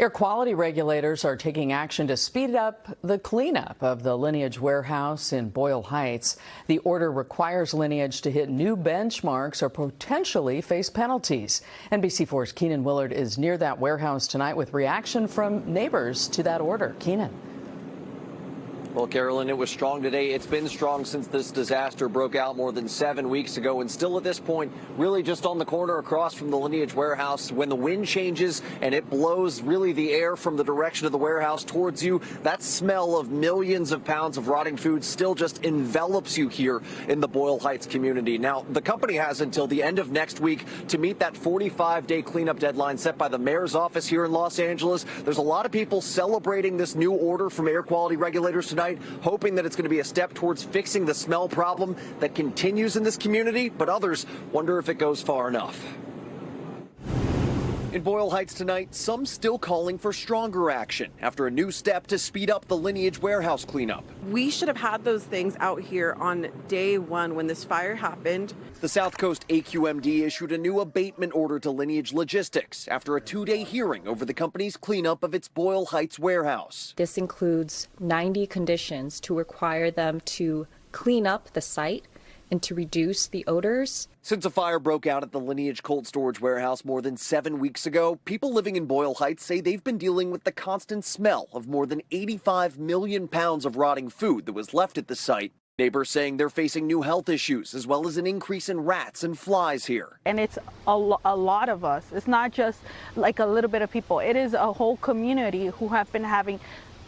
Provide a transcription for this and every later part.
Air quality regulators are taking action to speed up the cleanup of the Lineage warehouse in Boyle Heights. The order requires Lineage to hit new benchmarks or potentially face penalties. NBC4's Keenan Willard is near that warehouse tonight with reaction from neighbors to that order. Keenan. Well, Carolyn, it was strong today. It's been strong since this disaster broke out more than 7 weeks ago, and still at this point, really just on the corner across from the Lineage warehouse. When the wind changes and it blows really the air from the direction of the warehouse towards you, that smell of millions of pounds of rotting food still just envelops you here in the Boyle Heights community. Now, the company has until the end of next week to meet that 45-day cleanup deadline set by the mayor's office here in Los Angeles. There's a lot of people celebrating this new order from air quality regulators tonight, hoping that it's going to be a step towards fixing the smell problem that continues in this community, but others wonder if it goes far enough. In Boyle Heights tonight, some still calling for stronger action after a new step to speed up the Lineage warehouse cleanup. We should have had those things out here on day one when this fire happened. The South Coast AQMD issued a new abatement order to Lineage Logistics after a 2-day hearing over the company's cleanup of its Boyle Heights warehouse. This includes 90 conditions to require them to clean up the site and to reduce the odors. Since a fire broke out at the Lineage cold storage warehouse more than 7 weeks ago, people living in Boyle Heights say they've been dealing with the constant smell of more than 85 million pounds of rotting food that was left at the site. Neighbors saying they're facing new health issues as well as an increase in rats and flies here. And it's a lot of us. It's not just like a little bit of people. It is a whole community who have been having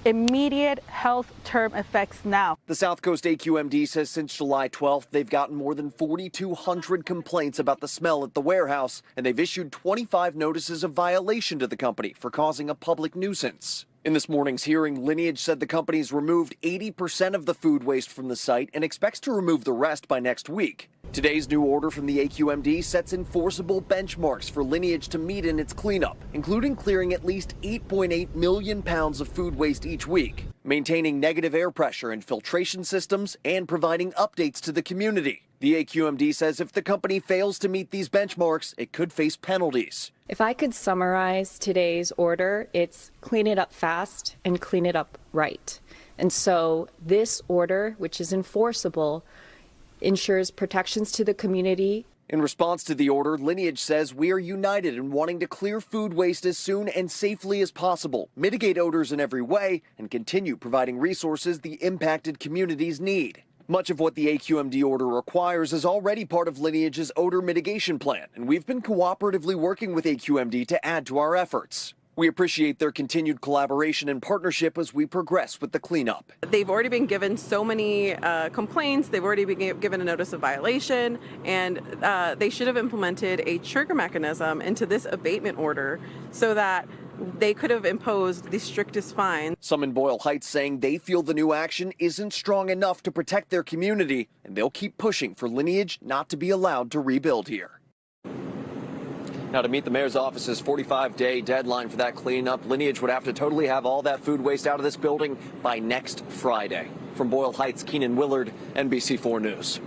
immediate health term effects now. The South Coast AQMD says since July 12th, they've gotten more than 4,200 complaints about the smell at the warehouse, and they've issued 25 notices of violation to the company for causing a public nuisance. In this morning's hearing, Lineage said the company's removed 80% of the food waste from the site and expects to remove the rest by next week. Today's new order from the AQMD sets enforceable benchmarks for Lineage to meet in its cleanup, including clearing at least 8.8 million pounds of food waste each week, maintaining negative air pressure and filtration systems, and providing updates to the community. The AQMD says if the company fails to meet these benchmarks, it could face penalties. If I could summarize today's order, it's clean it up fast and clean it up right. And so this order, which is enforceable, ensures protections to the community. In response to the order, Lineage says we are united in wanting to clear food waste as soon and safely as possible, mitigate odors in every way, and continue providing resources the impacted communities need. Much of what the AQMD order requires is already part of Lineage's odor mitigation plan, and we've been cooperatively working with AQMD to add to our efforts. We appreciate their continued collaboration and partnership as we progress with the cleanup. They've already been given so many complaints. They've already been given a notice of violation, and they should have implemented a trigger mechanism into this abatement order so that they could have imposed the strictest fines. Some in Boyle Heights saying they feel the new action isn't strong enough to protect their community, and they'll keep pushing for Lineage not to be allowed to rebuild here. Now, to meet the mayor's office's 45-day deadline for that cleanup, Lineage would have to totally have all that food waste out of this building by next Friday. From Boyle Heights, Keenan Willard, NBC4 News.